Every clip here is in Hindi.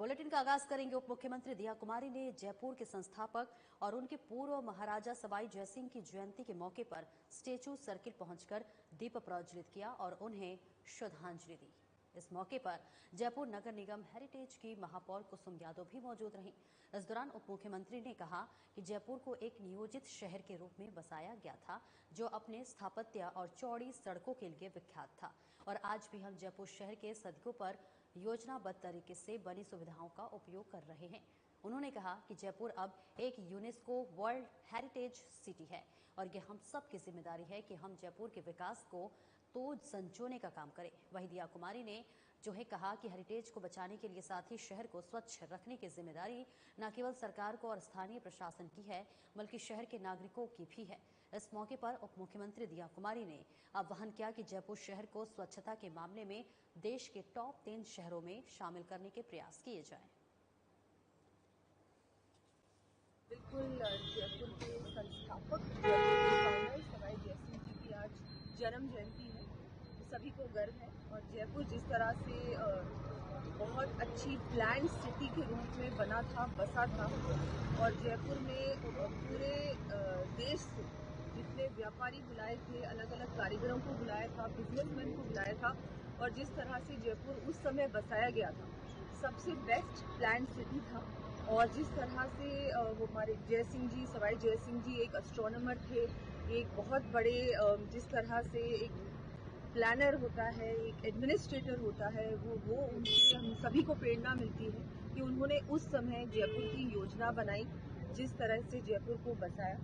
बुलेटिन का आगाज करेंगे। उप मुख्यमंत्री दिया कुमारी ने जयपुर के संस्थापक और उनके पूर्व महाराजा सवाई जयसिंह की जयंती के मौके पर स्टेच्यू सर्किल पहुंचकर दीप प्रज्वलित किया और उन्हें श्रद्धांजलि दी। इस मौके पर जयपुर नगर निगम हेरिटेज की महापौर कुसुम यादव भी मौजूद रहीं। इस दौरान उप मुख्यमंत्री ने कहा कि जयपुर को एक नियोजित शहर के रूप में बसाया गया था, जो अपने स्थापत्य और चौड़ी सड़कों के लिए विख्यात था, और आज भी हम जयपुर शहर के सड़कों पर योजनाबद्ध तरीके से बनी सुविधाओं का उपयोग कर रहे हैं। उन्होंने कहा कि जयपुर अब एक यूनेस्को वर्ल्ड हेरिटेज सिटी है और ये हम सब की जिम्मेदारी है कि हम जयपुर के विकास को तो संजोने का काम करें। वहीं दिया कुमारी ने जो है कहा कि हेरिटेज को बचाने के लिए साथ ही शहर को स्वच्छ रखने की जिम्मेदारी न केवल सरकार को और स्थानीय प्रशासन की है, बल्कि शहर के नागरिकों की भी है। इस मौके पर उप मुख्यमंत्री दिया कुमारी ने आह्वान किया कि जयपुर शहर को स्वच्छता के मामले में देश के टॉप 3 शहरों में शामिल करने के प्रयास किए जाएं। बिल्कुल, जयपुर के संस्थापक जयपुर सवाई जयसिंह जी की आज जन्म जयंती है। सभी को गर्व है और जयपुर जिस तरह से बहुत अच्छी प्लान सिटी के रूप में बना था, बसा था, और जयपुर में पूरे देश से जितने व्यापारी बुलाए थे, अलग अलग कारीगरों को बुलाया था, बिजनेसमैन को बुलाया था, और जिस तरह से जयपुर उस समय बसाया गया था, सबसे बेस्ट प्लान सिटी था। और जिस तरह से वो हमारे जयसिंह जी, सवाई जयसिंह जी एक एस्ट्रोनॉमर थे, एक बहुत बड़े जिस तरह से एक प्लानर होता है, एक एडमिनिस्ट्रेटर होता है, वो उनसे हम सभी को प्रेरणा मिलती है कि उन्होंने उस समय जयपुर की योजना बनाई, जिस तरह से जयपुर को बसाया।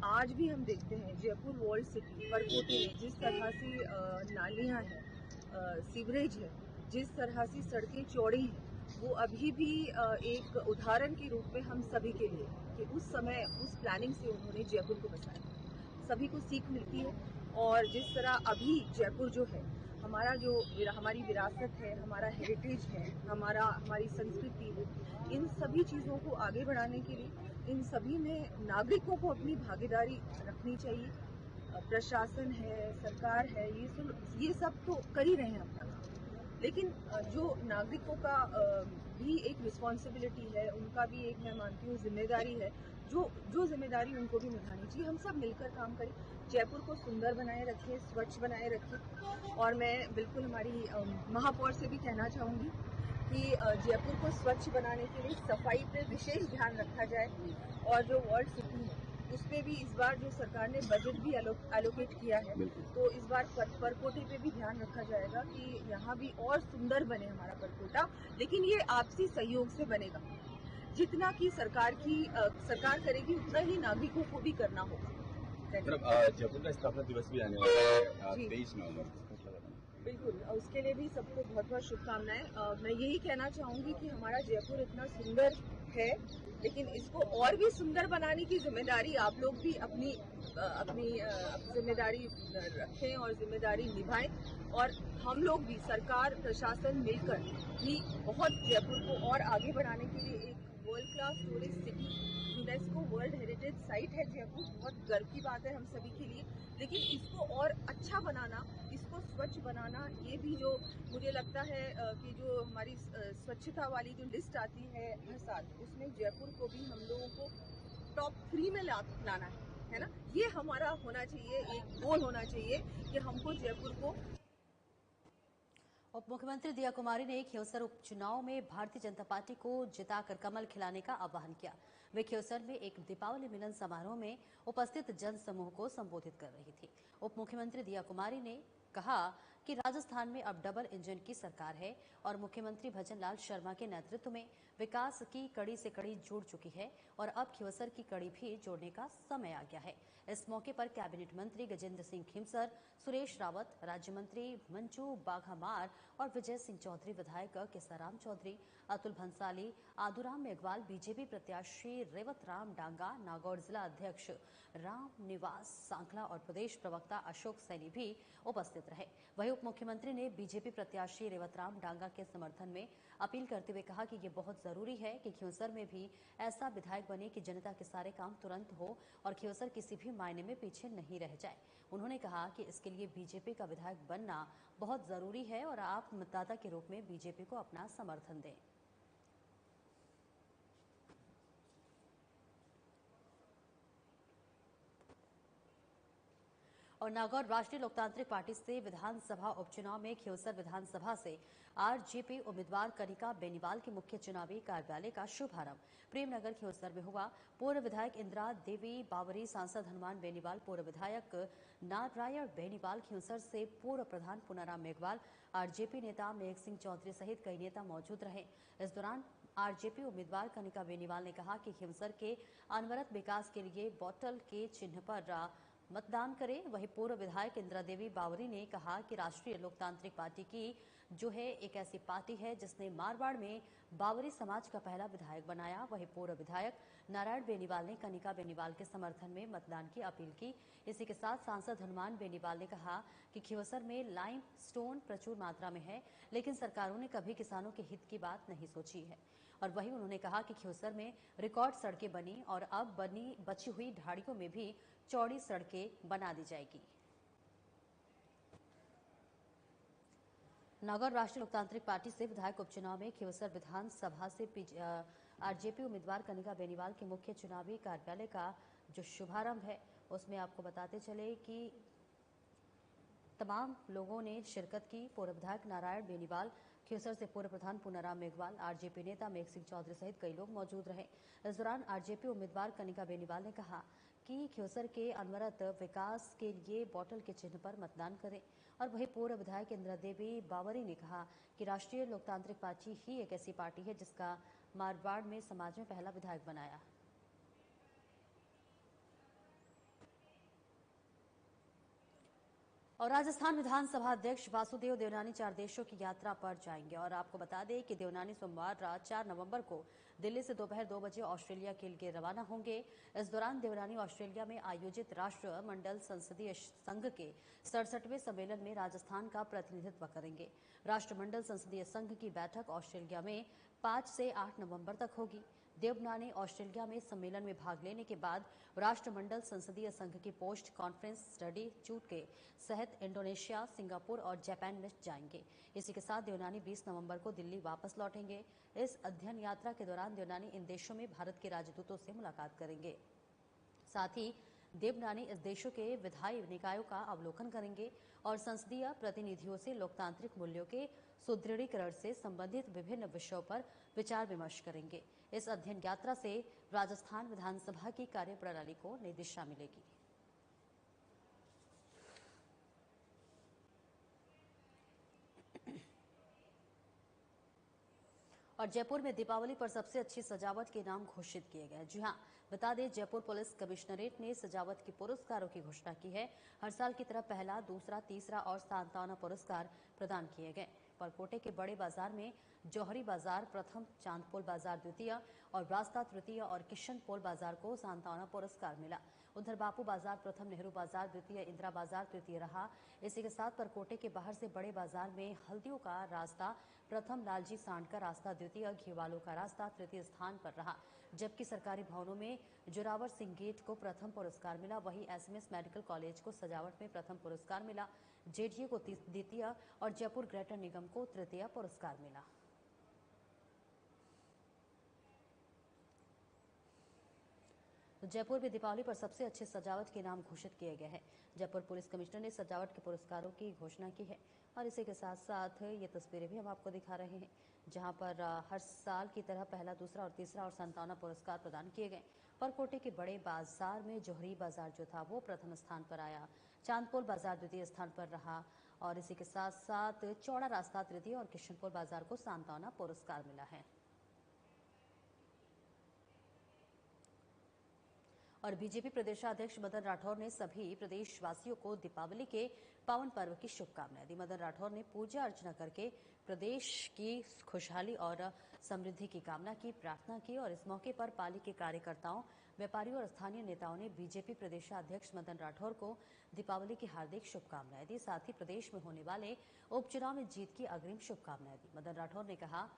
आज भी हम देखते हैं जयपुर वर्ल्ड सिटी परकोटे में जिस तरह से नालियां हैं, सीवरेज है, जिस तरह से सड़कें चौड़ी हैं, वो अभी भी एक उदाहरण के रूप में हम सभी के लिए कि उस समय उस प्लानिंग से उन्होंने जयपुर को बसाया। सभी को सीख मिलती है। और जिस तरह अभी जयपुर जो है, हमारा जो हमारी विरासत है, हमारा हेरिटेज है, हमारी संस्कृति है, इन सभी चीज़ों को आगे बढ़ाने के लिए इन सभी में नागरिकों को अपनी भागीदारी रखनी चाहिए। प्रशासन है, सरकार है, ये सब तो कर ही रहे हैं अपना, लेकिन जो नागरिकों का भी एक रिस्पॉन्सिबिलिटी है, उनका भी एक, मैं मानती हूँ, जिम्मेदारी है, जो जिम्मेदारी उनको भी निभानी चाहिए। हम सब मिलकर काम करें, जयपुर को सुंदर बनाए रखें, स्वच्छ बनाए रखें। और मैं बिल्कुल हमारी महापौर से भी कहना चाहूँगी कि जयपुर को स्वच्छ बनाने के लिए सफाई पे विशेष ध्यान रखा जाए, और जो वर्ल्ड सिटी है उस पे भी इस बार जो सरकार ने बजट भी एलोकेट किया है, तो इस बार परकोटे पे भी ध्यान रखा जाएगा कि यहाँ भी और सुंदर बने हमारा परकोटा। लेकिन ये आपसी सहयोग से बनेगा। जितना कि सरकार करेगी, उतना ही नागरिकों को भी करना होगा। जयपुर का स्थापना दिवस भी आने वाला है 23 नवंबर। बिल्कुल, उसके लिए भी सबको बहुत बहुत शुभकामनाएं। मैं यही कहना चाहूंगी कि हमारा जयपुर इतना सुंदर है, लेकिन इसको और भी सुंदर बनाने की जिम्मेदारी आप लोग भी अपनी जिम्मेदारी रखें और जिम्मेदारी निभाएं। और हम लोग भी, सरकार, प्रशासन मिलकर भी बहुत जयपुर को और आगे बढ़ाने के लिए एक world class tourist city, UNESCO world heritage site है जयपुर। बहुत गर्व की बात है हम सभी के लिए, लेकिन इसको और अच्छा बनाना, इसको स्वच्छ बनाना, ये भी जो मुझे लगता है कि जो हमारी स्वच्छता वाली जो लिस्ट आती है हर साल, उसमें जयपुर को भी हम लोगों को टॉप 3 में लाना है ना। ये हमारा होना चाहिए, एक गोल होना चाहिए कि हमको जयपुर को। उप मुख्यमंत्री दिया कुमारी ने खियोसर उपचुनाव में भारतीय जनता पार्टी को जिताकर कमल खिलाने का आह्वान किया। वे खियोसर में एक दीपावली मिलन समारोह में उपस्थित जन समूह को संबोधित कर रही थी। उप मुख्यमंत्री दिया कुमारी ने कहा कि राजस्थान में अब डबल इंजन की सरकार है और मुख्यमंत्री भजन लाल शर्मा के नेतृत्व में विकास की कड़ी से कड़ी जुड़ चुकी है और अब खियोसर की कड़ी भी जोड़ने का समय आ गया है। इस मौके पर कैबिनेट मंत्री गजेंद्र सिंह खीमसर, सुरेश रावत, राज्य मंत्री मंजू बाघामार और विजय सिंह चौधरी, विधायक केसाराम चौधरी, अतुल भंसाली, आदुराम मेघवाल, बीजेपी प्रत्याशी रेवत राम डांगा, नागौर जिला अध्यक्ष राम निवास सांखला और प्रदेश प्रवक्ता अशोक सैनी भी उपस्थित रहे। वहीं उप मुख्यमंत्री ने बीजेपी प्रत्याशी रेवत राम डांगा के समर्थन में अपील करते हुए कहा कि ये बहुत जरूरी है कि खियोसर में भी ऐसा विधायक बने कि जनता के सारे काम तुरंत हो और खियोसर किसी भी मायने में पीछे नहीं रह जाए। उन्होंने कहा कि इसके लिए बीजेपी का विधायक बनना बहुत जरूरी है और आप मतदाता के रूप में बीजेपी को अपना समर्थन दें। और नागौर राष्ट्रीय लोकतांत्रिक पार्टी से विधानसभा उपचुनाव में खियोसर विधानसभा से आरजेपी उम्मीदवार कनिका बेनीवाल के मुख्य चुनावी कार्यालय का शुभारंभ प्रेमनगर खियोसर में हुआ। पूर्व विधायक इंदिरा देवी बावरी, सांसद हनुमान बेनीवाल, पूर्व विधायक नारायण बेनीवाल खियोसर से पूर्व प्रधान पुनाराम मेघवाल, आरजेपी नेता मेघ सिंह चौधरी सहित कई नेता मौजूद रहे। इस दौरान आरजेपी उम्मीदवार कनिका बेनीवाल ने कहा कि खियोसर के अनवरत विकास के लिए बॉटल के चिन्ह पर मतदान करें। वहीं पूर्व विधायक इंदिरा देवी बावरी ने कहा कि राष्ट्रीय लोकतांत्रिक पार्टी की जो है एक ऐसी पार्टी है जिसने मारवाड़ में बावरी समाज का पहला विधायक बनाया। वहीं पूर्व विधायक नारायण बेनीवाल ने कनिका बेनीवाल के समर्थन में मतदान की अपील की। इसी के साथ सांसद हनुमान बेनीवाल ने कहा कि खियोसर में लाइम स्टोन प्रचुर मात्रा में है, लेकिन सरकारों ने कभी किसानों के हित की बात नहीं सोची है। और वहीं उन्होंने कहा कि खियोसर में रिकॉर्ड सड़कें बनी और अब बची हुई ढाड़ियों में भी चौड़ी सड़कें बना दी जाएगी। नागौर राष्ट्रीय लोकतांत्रिक पार्टी से विधायक उपचुनाव में खियोसर विधानसभा से आरजेपी उम्मीदवार कनिका बेनीवाल के मुख्य चुनावी कार्यालय का जो शुभारंभ है उसमें आपको बताते चले कि तमाम लोगों ने शिरकत की। पूर्व विधायक नारायण बेनीवाल, खियोसर से पूर्व प्रधान पुनाराम मेघवाल, आरजेपी नेता मेघ सिंह चौधरी सहित कई लोग मौजूद रहे। इस दौरान आरजेपी उम्मीदवार कनिका बेनीवाल ने कहा कि खियोसर के अनवरत विकास के लिए बॉटल के चिन्ह पर मतदान करें। और वहीं पूर्व विधायक इंदिरा देवी बावरी ने कहा कि राष्ट्रीय लोकतांत्रिक पार्टी ही एक ऐसी पार्टी है जिसका मारवाड़ में समाज में पहला विधायक बनाया। और राजस्थान विधानसभा अध्यक्ष वासुदेव देवनानी 4 देशों की यात्रा पर जाएंगे। और आपको बता दें कि देवनानी सोमवार रात 4 नवंबर को दिल्ली से दोपहर 2 बजे ऑस्ट्रेलिया के लिए रवाना होंगे। इस दौरान देवनानी ऑस्ट्रेलिया में आयोजित राष्ट्रमंडल संसदीय संघ के 67वें सम्मेलन में राजस्थान का प्रतिनिधित्व करेंगे। राष्ट्रमंडल संसदीय संघ की बैठक ऑस्ट्रेलिया में 5 से 8 नवंबर तक होगी। देवनानी ऑस्ट्रेलिया में सम्मेलन में भाग लेने के बाद राष्ट्रमंडल संसदीय संघ की पोस्ट कॉन्फ्रेंस स्टडी टूर के सहित इंडोनेशिया, सिंगापुर और जापान में जाएंगे। इसी के साथ देवनानी 20 नवंबर को दिल्ली वापस लौटेंगे। इस अध्ययन यात्रा के दौरान देवनानी इन देशों में भारत के राजदूतों से मुलाकात करेंगे। साथ ही देवनानी इस देशों के विधायी निकायों का अवलोकन करेंगे और संसदीय प्रतिनिधियों से लोकतांत्रिक मूल्यों के सुदृढ़ीकरण से संबंधित विभिन्न विषयों पर विचार विमर्श करेंगे। इस अध्ययन यात्रा से राजस्थान विधानसभा की कार्यप्रणाली को नई दिशा मिलेगी। और जयपुर में दीपावली पर सबसे अच्छी सजावट के नाम घोषित किए गए। जी हां, बता दें जयपुर पुलिस कमिश्नरेट ने सजावट के पुरस्कारों की घोषणा की है। हर साल की तरह पहला, दूसरा, तीसरा और सांत्वना पुरस्कार प्रदान किए गए। परकोटे के बड़े बाजार में जौहरी बाजार प्रथम, चांदपोल बाजार द्वितीय और रास्ता तृतीय और किशनपोल बाजार को सांत्वना पुरस्कार मिला। उधर बापू बाजार प्रथम, नेहरू बाजार द्वितीय, इंदिरा बाजार तृतीय रहा। इसी के साथ परकोटे के बाहर से बड़े बाजार में हल्दियों का रास्ता प्रथम, लालजी सांड का रास्ता द्वितीय, घीवालों का रास्ता तृतीय स्थान पर रहा। जबकि सरकारी भवनों में जोरावर सिंह गेट को प्रथम पुरस्कार मिला। वहीं एसएमएस मेडिकल कॉलेज को सजावट में प्रथम पुरस्कार मिला, जेडीए को द्वितीय और जयपुर ग्रेटर निगम को तृतीय पुरस्कार मिला। तो जयपुर में दीपावली पर सबसे अच्छे सजावट के नाम घोषित किए गए हैं। जयपुर पुलिस कमिश्नर ने सजावट के पुरस्कारों की घोषणा की है। और इसी के साथ साथ ये तस्वीरें भी हम आपको दिखा रहे हैं, जहां पर हर साल की तरह पहला, दूसरा और तीसरा और सांत्वना पुरस्कार प्रदान किए गए। परकोटे के बड़े बाजार में जोहरी बाजार जो था वो प्रथम स्थान पर आया, चांदपोल बाजार द्वितीय स्थान पर रहा और इसी के साथ साथ चौड़ा रास्ता तृतीय और किशनपोल बाजार को सांत्वना पुरस्कार मिला है। और बीजेपी प्रदेशाध्यक्ष मदन राठौर ने सभी प्रदेशवासियों को दीपावली के पावन पर्व की शुभकामनाएं दी। मदन राठौर ने पूजा अर्चना करके प्रदेश की खुशहाली और समृद्धि की कामना की, प्रार्थना की और इस मौके पर पार्टी के कार्यकर्ताओं, व्यापारियों और स्थानीय नेताओं ने बीजेपी प्रदेशाध्यक्ष मदन राठौर को दीपावली की हार्दिक शुभकामनाएं दी। साथ ही प्रदेश में होने वाले उपचुनाव में जीत की अग्रिम शुभकामनाएं दी। मदन राठौर ने कहा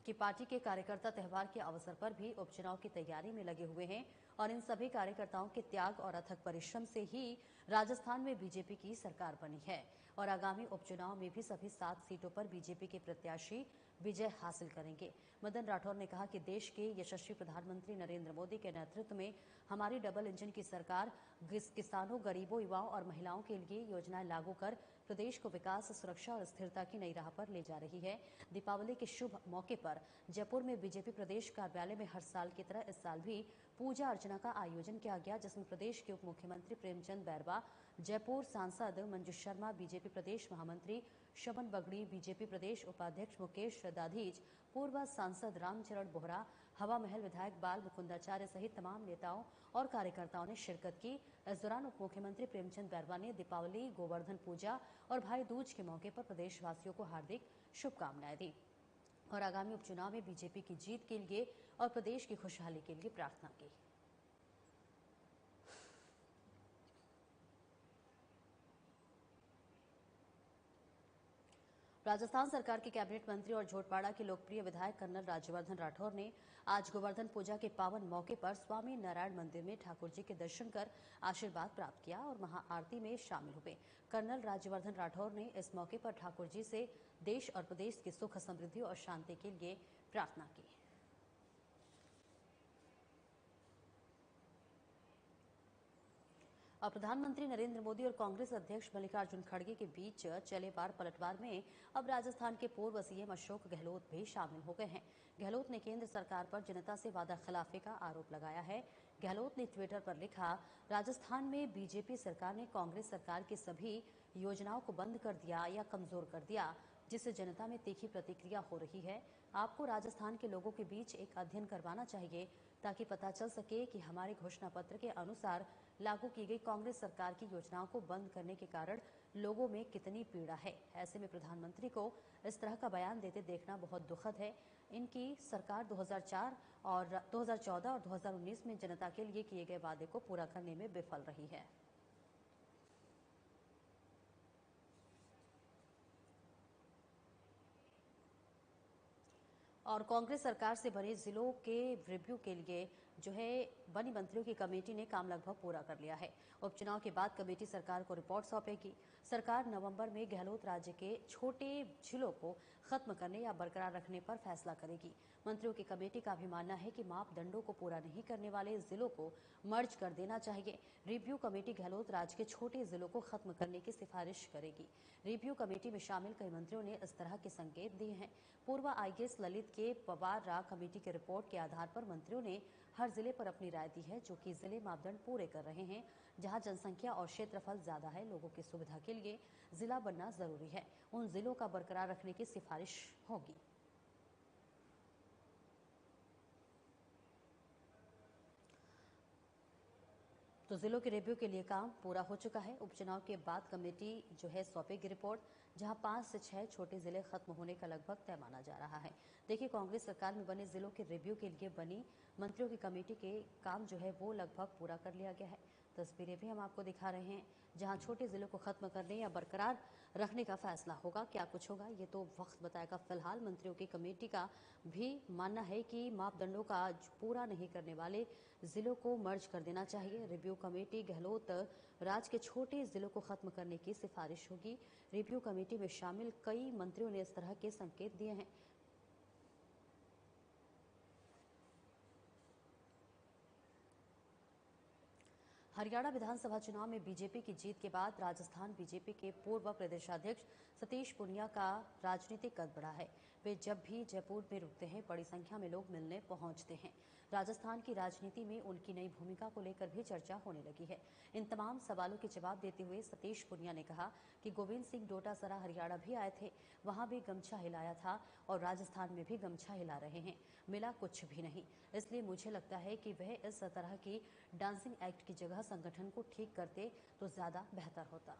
कि पार्टी के कार्यकर्ता त्योहार के अवसर पर भी उपचुनाव की तैयारी में लगे हुए हैं और इन सभी कार्यकर्ताओं के त्याग और अथक परिश्रम से ही राजस्थान में बीजेपी की सरकार बनी है और आगामी उपचुनाव में भी सभी 7 सीटों पर बीजेपी के प्रत्याशी विजय हासिल करेंगे। मदन राठौर ने कहा कि देश के यशस्वी प्रधानमंत्री नरेंद्र मोदी के नेतृत्व में हमारी डबल इंजन की सरकार किसानों, गरीबों, युवाओं और महिलाओं के लिए योजनाएं लागू कर प्रदेश को विकास, सुरक्षा और स्थिरता की नई राह पर ले जा रही है। दीपावली के शुभ मौके पर जयपुर में बीजेपी प्रदेश कार्यालय में हर साल की तरह इस साल भी पूजा अर्चना का आयोजन किया गया, जिसमें प्रदेश के उप मुख्यमंत्री प्रेमचंद बैरवा, जयपुर सांसद मंजू शर्मा, बीजेपी प्रदेश महामंत्री शबन बगड़ी, बीजेपी प्रदेश उपाध्यक्ष मुकेश दाधीच, पूर्व सांसद रामचरण बोहरा, हवा महल विधायक बाल मुकुंदाचार्य सहित तमाम नेताओं और कार्यकर्ताओं ने शिरकत की। इस दौरान उप मुख्यमंत्री प्रेमचंद बैरवा ने दीपावली, गोवर्धन पूजा और भाई दूज के मौके पर प्रदेशवासियों को हार्दिक शुभकामनाएं दी और आगामी उपचुनाव में बीजेपी की जीत के लिए और प्रदेश की खुशहाली के लिए प्रार्थना की। राजस्थान सरकार के कैबिनेट मंत्री और झोटवाड़ा के लोकप्रिय विधायक कर्नल राज्यवर्धन राठौर ने आज गोवर्धन पूजा के पावन मौके पर स्वामी नारायण मंदिर में ठाकुर जी के दर्शन कर आशीर्वाद प्राप्त किया और महाआरती में शामिल हुए। कर्नल राज्यवर्धन राठौर ने इस मौके पर ठाकुर जी से देश और प्रदेश की सुख, समृद्धि और शांति के लिए प्रार्थना की। और प्रधानमंत्री नरेंद्र मोदी और कांग्रेस अध्यक्ष मल्लिकार्जुन खड़गे के बीच चले बार पलटवार में अब राजस्थान के पूर्व सीएम अशोक गहलोत भी शामिल हो गए हैं। गहलोत ने केंद्र सरकार पर जनता से वादा खिलाफी का आरोप लगाया है। गहलोत ने ट्विटर पर लिखा, राजस्थान में बीजेपी सरकार ने कांग्रेस सरकार की सभी योजनाओं को बंद कर दिया या कमजोर कर दिया, जिससे जनता में तीखी प्रतिक्रिया हो रही है। आपको राजस्थान के लोगों के बीच एक अध्ययन करवाना चाहिए ताकि पता चल सके कि हमारे घोषणा पत्र के अनुसार लागू की गई कांग्रेस सरकार की योजनाओं को बंद करने के कारण लोगों में कितनी पीड़ा है। ऐसे में प्रधानमंत्री को इस तरह का बयान देते देखना बहुत दुखद है। इनकी सरकार 2014 और 2019 में जनता के लिए किए गए वादे को पूरा करने में विफल रही है। और कांग्रेस सरकार से बने जिलों के रिव्यू के लिए जो है बनी मंत्रियों की कमेटी ने काम लगभग पूरा कर लिया है। उपचुनाव के बाद कमेटी सरकार को रिपोर्ट सौंपेगी। सरकार नवंबर में गहलोत राज्य के छोटे जिलों को खत्म करने या बरकरार रखने पर फैसला करेगी। मंत्रियों की कमेटी का भी मानना है कि मापदंडों को पूरा नहीं करने वाले जिलों को मर्ज कर देना चाहिए। रिव्यू कमेटी गहलोत राज्य के छोटे जिलों को खत्म करने की सिफारिश करेगी। रिव्यू कमेटी में शामिल कई मंत्रियों ने इस तरह के संकेत दिए हैं। पूर्व आईएएस ललित के पवार रा कमेटी की रिपोर्ट के आधार पर मंत्रियों ने हर जिले पर अपनी राय दी है, जो कि जिले मापदंड पूरे कर रहे हैं। जहां जनसंख्या और क्षेत्रफल ज्यादा है, लोगों की सुविधा के लिए जिला बनना जरूरी है, उन जिलों का बरकरार रखने की सिफारिश होगी। तो जिलों के रिव्यू के लिए काम पूरा हो चुका है। उपचुनाव के बाद कमेटी जो है सौंपेगी रिपोर्ट, जहां 5 से 6 छोटे जिले खत्म होने का लगभग तय माना जा रहा है। देखिए, कांग्रेस सरकार में बने जिलों के रिव्यू के लिए बनी मंत्रियों की कमेटी के काम जो है वो लगभग पूरा कर लिया गया है। तस्वीरें भी हम आपको दिखा रहे हैं, जहां छोटे जिलों को खत्म करने या बरकरार रखने का फैसला होगा। क्या कुछ होगा ये तो वक्त बताएगा। फिलहाल मंत्रियों की कमेटी का भी मानना है कि मापदंडों का पूरा नहीं करने वाले जिलों को मर्ज कर देना चाहिए। रिव्यू कमेटी गहलोत राज्य के छोटे जिलों को खत्म करने की सिफारिश होगी। रिव्यू कमेटी में शामिल कई मंत्रियों ने इस तरह के संकेत दिए हैं। हरियाणा विधानसभा चुनाव में बीजेपी की जीत के बाद राजस्थान बीजेपी के पूर्व प्रदेशाध्यक्ष सतीश पूनिया का राजनीतिक कद बढ़ा है। वे जब भी जयपुर में रुकते हैं, बड़ी संख्या में लोग मिलने पहुंचते हैं। राजस्थान की राजनीति में उनकी नई भूमिका को लेकर भी चर्चा होने लगी है। इन तमाम सवालों के जवाब देते हुए सतीश पूनिया ने कहा कि गोविंद सिंह डोटासरा हरियाणा भी आए थे, वहां भी गमछा हिलाया था और राजस्थान में भी गमछा हिला रहे हैं, मिला कुछ भी नहीं। इसलिए मुझे लगता है कि वह इस तरह की डांसिंग एक्ट की जगह संगठन को ठीक करते तो ज्यादा बेहतर होता।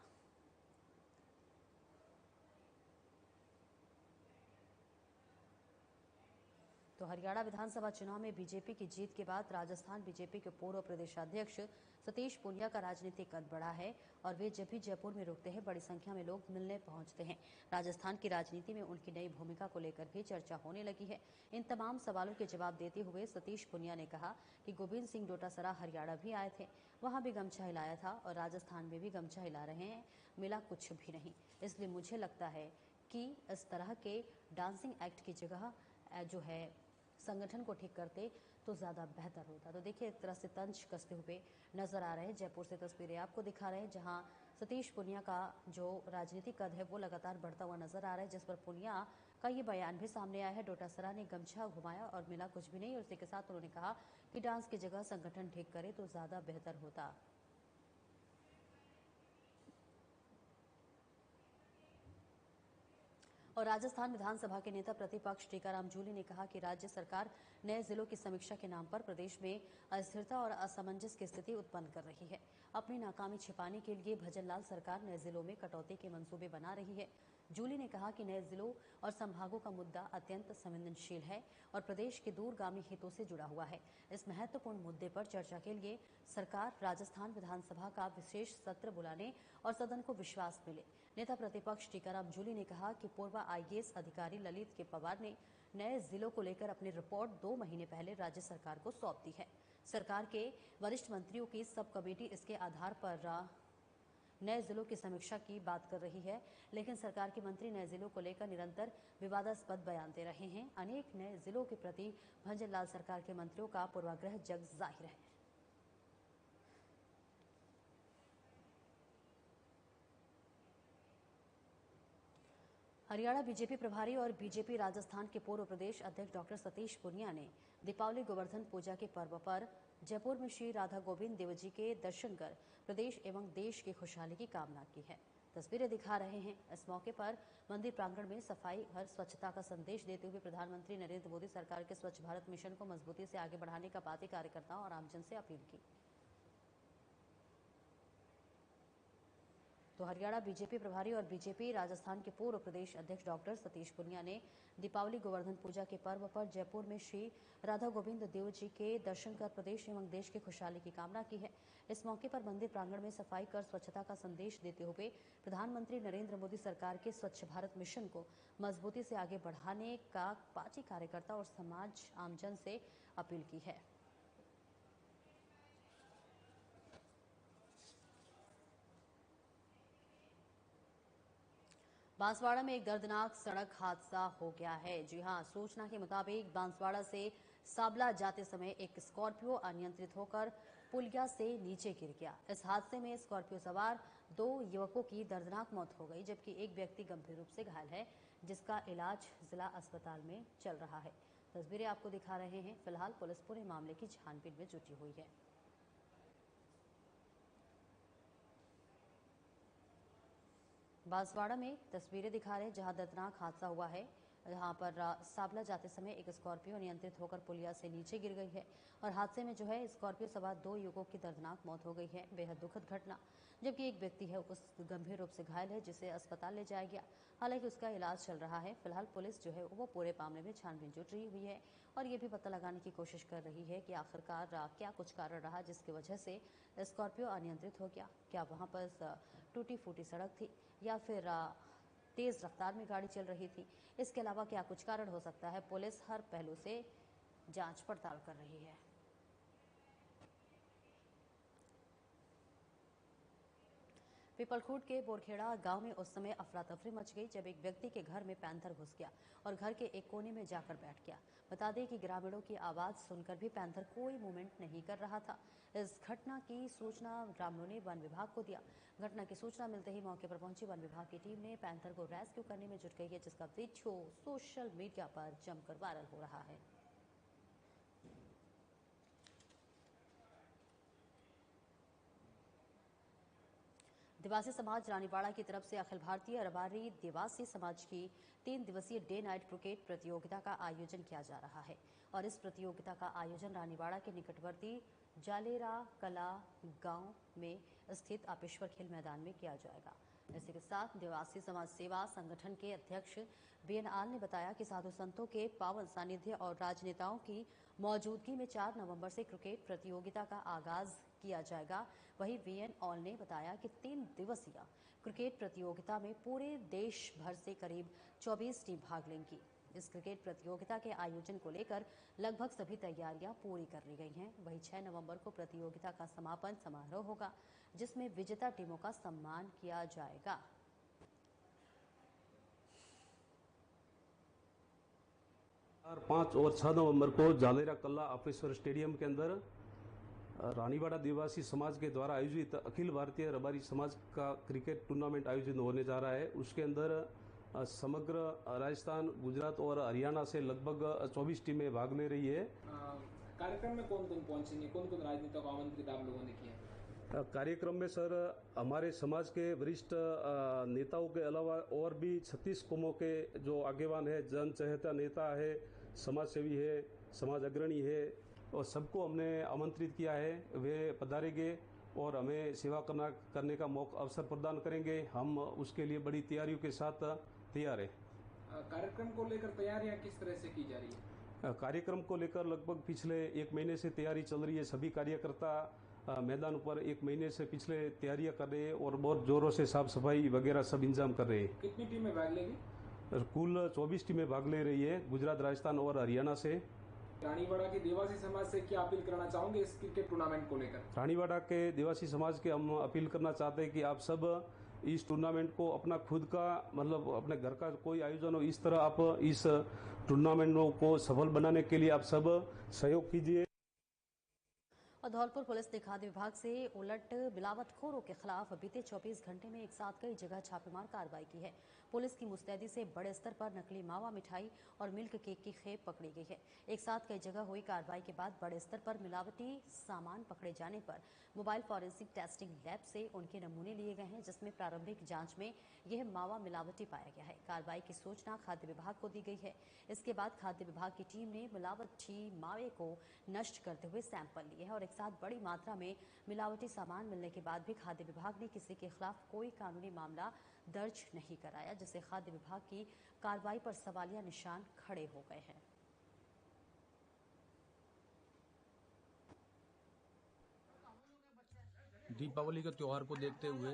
तो हरियाणा विधानसभा चुनाव में बीजेपी की जीत के बाद राजस्थान बीजेपी के पूर्व प्रदेशाध्यक्ष सतीश पूनिया का राजनीतिक कद बढ़ा है और वे जब भी जयपुर में रुकते हैं बड़ी संख्या में लोग मिलने पहुंचते हैं। राजस्थान की राजनीति में उनकी नई भूमिका को लेकर भी चर्चा होने लगी है। इन तमाम सवालों के जवाब देते हुए सतीश पूनिया ने कहा कि गोविंद सिंह डोटासरा हरियाणा भी आए थे, वहां भी गमछा हिलाया था और राजस्थान में भी गमछा हिला रहे हैं, मिला कुछ भी नहीं। इसलिए मुझे लगता है कि इस तरह के डांसिंग एक्ट की जगह जो है संगठन को ठीक करते तो ज्यादा बेहतर होता। तो देखिए एक तरह से तंज कसते हुए नजर आ रहे हैं। जयपुर से तस्वीरें आपको दिखा रहे हैं जहां सतीश पूनिया का जो राजनीतिक कद है वो लगातार बढ़ता हुआ नजर आ रहा है, जिस पर पूनिया का ये बयान भी सामने आया है। डोटासरा ने गमछा घुमाया और मिला कुछ भी नहीं और इसी के साथ उन्होंने कहा कि डांस की जगह संगठन ठीक करे तो ज्यादा बेहतर होता। और राजस्थान विधानसभा के नेता प्रतिपक्ष टीकाराम जूली ने कहा कि राज्य सरकार नए जिलों की समीक्षा के नाम पर प्रदेश में अस्थिरता और असमंजस की स्थिति उत्पन्न कर रही है। अपनी नाकामी छिपाने के लिए भजनलाल सरकार नए जिलों में कटौती के मंसूबे बना रही है। जूली ने कहा कि नए जिलों और संभागों का मुद्दा अत्यंत संवेदनशील है और प्रदेश के दूरगामी हितों से जुड़ा हुआ है। इस महत्वपूर्ण मुद्दे पर चर्चा के लिए सरकार राजस्थान विधानसभा का विशेष सत्र बुलाने और सदन को विश्वास मिले। नेता प्रतिपक्ष टीकाराम जूली ने कहा कि पूर्व आईएएस अधिकारी ललित के पवार ने नए जिलों को लेकर अपनी रिपोर्ट 2 महीने पहले राज्य सरकार को सौंप दी है। सरकार के वरिष्ठ मंत्रियों की सब कमेटी इसके आधार पर नए जिलों की समीक्षा की बात कर रही है, लेकिन सरकार के मंत्री नए जिलों को लेकर निरंतर विवादास्पद बयान दे रहे हैं। अनेक नए जिलों के प्रति भंजनलाल सरकार के मंत्रियों का पूर्वाग्रह जग जाहिर है। हरियाणा बीजेपी प्रभारी और बीजेपी राजस्थान के पूर्व प्रदेश अध्यक्ष डॉक्टर सतीश पूनिया ने दीपावली गोवर्धन पूजा के पर्व पर जयपुर में श्री राधा गोविंद देव जी के दर्शन कर प्रदेश एवं देश की खुशहाली की कामना की है। तस्वीरें दिखा रहे हैं। इस मौके पर मंदिर प्रांगण में सफाई और स्वच्छता का संदेश देते हुए प्रधानमंत्री नरेंद्र मोदी सरकार के स्वच्छ भारत मिशन को मजबूती से आगे बढ़ाने का पार्टी कार्यकर्ताओं और आमजन से अपील की। तो हरियाणा बीजेपी प्रभारी और बीजेपी राजस्थान के पूर्व प्रदेश अध्यक्ष डॉक्टर सतीश पूनिया ने दीपावली गोवर्धन पूजा के पर्व पर जयपुर में श्री राधा गोविंद देव जी के दर्शन कर प्रदेश एवं देश की खुशहाली की कामना की है। इस मौके पर मंदिर प्रांगण में सफाई कर स्वच्छता का संदेश देते हुए प्रधानमंत्री नरेंद्र मोदी सरकार के स्वच्छ भारत मिशन को मजबूती से आगे बढ़ाने का पार्टी कार्यकर्ता और समाज आमजन से अपील की है। बांसवाड़ा में एक दर्दनाक सड़क हादसा हो गया है। जी हां, सूचना के मुताबिक बांसवाड़ा से साबला जाते समय एक स्कॉर्पियो अनियंत्रित होकर पुलिया से नीचे गिर गया। इस हादसे में स्कॉर्पियो सवार 2 युवकों की दर्दनाक मौत हो गई, जबकि एक व्यक्ति गंभीर रूप से घायल है, जिसका इलाज जिला अस्पताल में चल रहा है। तस्वीरें आपको दिखा रहे हैं। फिलहाल पुलिस पूरे मामले की छानबीन में जुटी हुई है। बांसवाड़ा में तस्वीरें दिखा रहे हैं जहां दर्दनाक हादसा हुआ है। जहां पर साबला जाते समय एक स्कॉर्पियो नियंत्रित होकर पुलिया से नीचे गिर गई है और हादसे में जो है स्कॉर्पियो सवार 2 युवकों की दर्दनाक मौत हो गई है। बेहद दुखद घटना, जबकि एक व्यक्ति है उस गंभीर रूप से घायल है, जिसे अस्पताल ले जाया गया। हालांकि उसका इलाज चल रहा है। फिलहाल पुलिस जो है वो पूरे मामले में छानबीन जुट रही हुई है और ये भी पता लगाने की कोशिश कर रही है कि आखिरकार क्या कुछ कारण रहा जिसकी वजह से स्कॉर्पियो अनियंत्रित हो गया। क्या वहां पर टूटी फूटी सड़क थी या फिर तेज रफ्तार में गाड़ी चल रही थी? इसके अलावा क्या कुछ कारण हो सकता है? पुलिस हर पहलू से जांच पड़ताल कर रही है। पीपलखूट के बोरखेड़ा गांव में उस समय अफरा तफरी मच गई जब एक व्यक्ति के घर में पैंथर घुस गया और घर के एक कोने में जाकर बैठ गया। बता दें कि ग्रामीणों की आवाज सुनकर भी पैंथर कोई मूवमेंट नहीं कर रहा था। इस घटना की सूचना ग्रामीणों ने वन विभाग को दिया। घटना की सूचना मिलते ही मौके पर पहुंची वन विभाग की टीम ने पैंथर को रेस्क्यू करने में जुट गई है, जिसका वीडियो सोशल मीडिया पर जमकर वायरल हो रहा है। देवासी समाज रानीवाड़ा की तरफ से अखिल भारतीय रबारी देवासी समाज की 3 दिवसीय डे नाइट क्रिकेट प्रतियोगिता का आयोजन किया जा रहा है और इस प्रतियोगिता का आयोजन रानीवाड़ा के निकटवर्ती जालेरा कला गांव में स्थित आपेश्वर खेल मैदान में किया जाएगा। इसी के साथ देवासी समाज सेवा संगठन के अध्यक्ष बीएनआर ने बताया कि साधु संतों के पावन सानिध्य और राजनेताओं की मौजूदगी में 4 नवंबर से क्रिकेट प्रतियोगिता का आगाज किया जाएगा। वहीं वीएन ऑल ने बताया कि 3 दिवसीय क्रिकेट प्रतियोगिता में पूरे देश भर से करीब 24 टीम भाग लेंगी। इस क्रिकेट प्रतियोगिता के आयोजन को लेकर लगभग सभी तैयारियां पूरी कर ली गई हैं। वहीं 6 नवंबर को प्रतियोगिता का समापन समारोह होगा, जिसमें विजेता टीमों का सम्मान किया जाएगा। और 5 और 6 नवंबर को जालेरा कल्ला ऑफिसर स्टेडियम के अंदर रानीवाड़ा आदिवासी समाज के द्वारा आयोजित अखिल भारतीय रबारी समाज का क्रिकेट टूर्नामेंट आयोजित होने जा रहा है। उसके अंदर समग्र राजस्थान, गुजरात और हरियाणा से लगभग 24 टीमें भाग ले रही है। कार्यक्रम में कौन कौन पहुंचेंगे, कौन कौन राजनेता को आमंत्रित आप लोगों ने किया? कार्यक्रम में सर हमारे समाज के वरिष्ठ नेताओं के अलावा और भी 36 कौमों के जो आगेवान है, जन चहेता नेता है, समाज सेवी है, समाज अग्रणी है, और सबको हमने आमंत्रित किया है। वे पधारेंगे और हमें सेवा करने का मौका अवसर प्रदान करेंगे। हम उसके लिए बड़ी तैयारियों के साथ तैयार है। कार्यक्रम को लेकर तैयारियां किस तरह से की जा रही है? कार्यक्रम को लेकर लगभग पिछले 1 महीने से तैयारी चल रही है। सभी कार्यकर्ता मैदान पर 1 महीने से पिछले तैयारियां कर रहे हैं और बहुत जोरों से साफ सफाई वगैरह सब इंतजाम कर रहे हैं। कितनी टीमें भाग लेंगी? कुल 24 टीमें भाग ले रही है, गुजरात, राजस्थान और हरियाणा से। रानीवाड़ा के देवासी समाज से क्या अपील करना चाहोगे इस क्रिकेट टूर्नामेंट को लेकर? रानीवाड़ा के देवासी समाज के हम अपील करना चाहते हैं कि आप सब इस टूर्नामेंट को अपना खुद का मतलब अपने घर का कोई आयोजन हो, इस तरह आप इस टूर्नामेंट को सफल बनाने के लिए आप सब सहयोग कीजिए। और धौलपुर पुलिस ने खाद्य विभाग से उलट मिलावटखोरों के खिलाफ बीते 24 घंटे में एक साथ कई जगह छापेमार कार्रवाई की है। पुलिस की मुस्तैदी से बड़े स्तर पर नकली मावा मिठाई और मिल्क केक की खेप पकड़ी गई है। एक साथ कई जगह हुई कार्रवाई के बाद बड़े स्तर पर मिलावटी सामान पकड़े जाने पर मोबाइल फॉरेंसिक टेस्टिंग लैब से उनके नमूने लिए गए हैं, जिसमें प्रारंभिक जांच में यह मावा मिलावटी पाया गया है। कार्रवाई की सूचना खाद्य विभाग को दी गई है। इसके बाद खाद्य विभाग की टीम ने मिलावटी मावे को नष्ट करते हुए सैंपल लिए हैं और एक साथ बड़ी मात्रा में मिलावटी सामान मिलने के बाद भी खाद्य विभाग ने किसी के खिलाफ कोई कानूनी मामला दर्ज नहीं कराया, जिससे खाद्य विभाग की कार्रवाई पर सवालिया निशान खड़े हो गए हैं। दीपावली के त्योहार को देखते हुए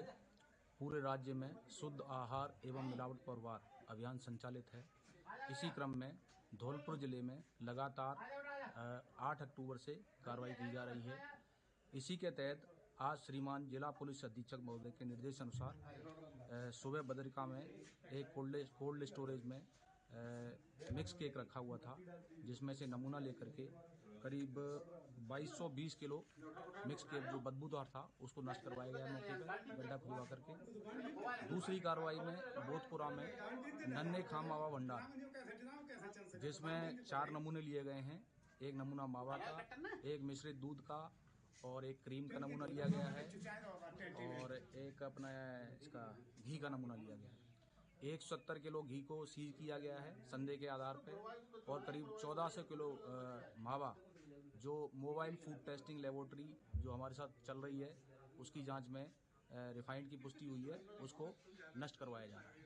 पूरे राज्य में शुद्ध आहार एवं मिलावट पर वार अभियान संचालित है। इसी क्रम में धौलपुर जिले में लगातार 8 अक्टूबर से कार्रवाई की जा रही है। इसी के तहत आज श्रीमान जिला पुलिस अधीक्षक महोदय के निर्देश अनुसार सुबह बदरिका में एक कोल्ड स्टोरेज में मिक्स केक रखा हुआ था, जिसमें से नमूना लेकर के करीब 2220 किलो मिक्स केक जो बदबूदार था उसको नष्ट करवाया गया मौके पर गड्ढा खुलवा करके। दूसरी कार्रवाई में बोधपुरा में नन्हे खाम मावा भंडार, जिसमें 4 नमूने लिए गए हैं। एक नमूना मावा का, एक मिश्रित दूध का और एक क्रीम का नमूना लिया गया है और एक अपना इसका घी का नमूना लिया गया है। 170 किलो घी को सीज किया गया है संदेह के आधार पर और करीब 1400 किलो मावा जो मोबाइल फूड टेस्टिंग लेबोरेटरी जो हमारे साथ चल रही है उसकी जांच में रिफाइंड की पुष्टि हुई है, उसको नष्ट करवाया जा रहा है।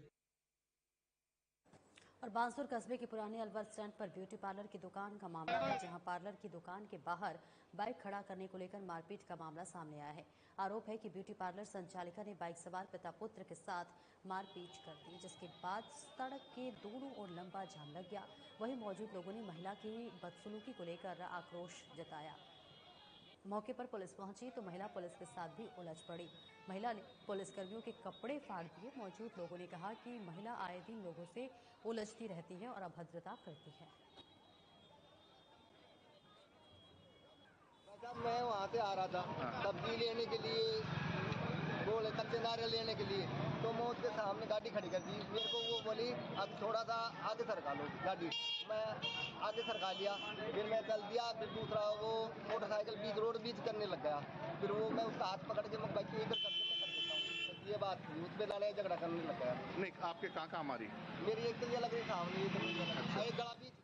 और बांसुर कस्बे के पुराने अलवर स्टैंड पर ब्यूटी पार्लर की दुकान का मामला है, जहां पार्लर की दुकान के बाहर बाइक खड़ा करने को लेकर मारपीट का मामला सामने आया है। आरोप है कि ब्यूटी पार्लर संचालिका ने बाइक सवार पिता पुत्र के साथ मारपीट कर दी, जिसके बाद सड़क के दोनों ओर लंबा जाम लग गया। वहीं मौजूद लोगों ने महिला की बदसलूकी को लेकर आक्रोश जताया। मौके पर पुलिस पहुंची तो महिला पुलिस के साथ भी उलझ पड़ी। महिला ने पुलिसकर्मियों के कपड़े फाड़ दिए। मौजूद लोगों ने कहा कि महिला आए दिन लोगों से उलझती रहती है और अभद्रता करती है। जब मैं वहाँ से आ रहा था सब्जी लेने के लिए, बोले कच्चे नारियल लेने के लिए, तो मैं उसके सामने गाड़ी खड़ी कर दी। मेरे को वो बोली अब थोड़ा सा आगे सरका लो गाड़ी। मैं आगे सरका लिया, फिर मैं चल दिया। फिर दूसरा वो मोटरसाइकिल बीच रोड बीच करने लग गया। फिर वो मैं उसका हाथ पकड़ के मैं बाइक इधर करके मैं कर देता हूँ। ये बात थी, उस पर लड़ाई झगड़ा करने लग गया। नहीं, आपके कहाँ मारी? मेरी एक तो ये लग रही सामने, एक गला बीच।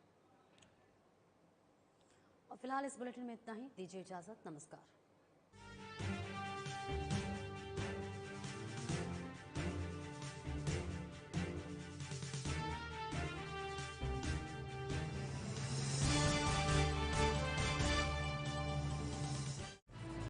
और फिलहाल इस बुलेटिन में इतना ही। दीजिए इजाजत। नमस्कार।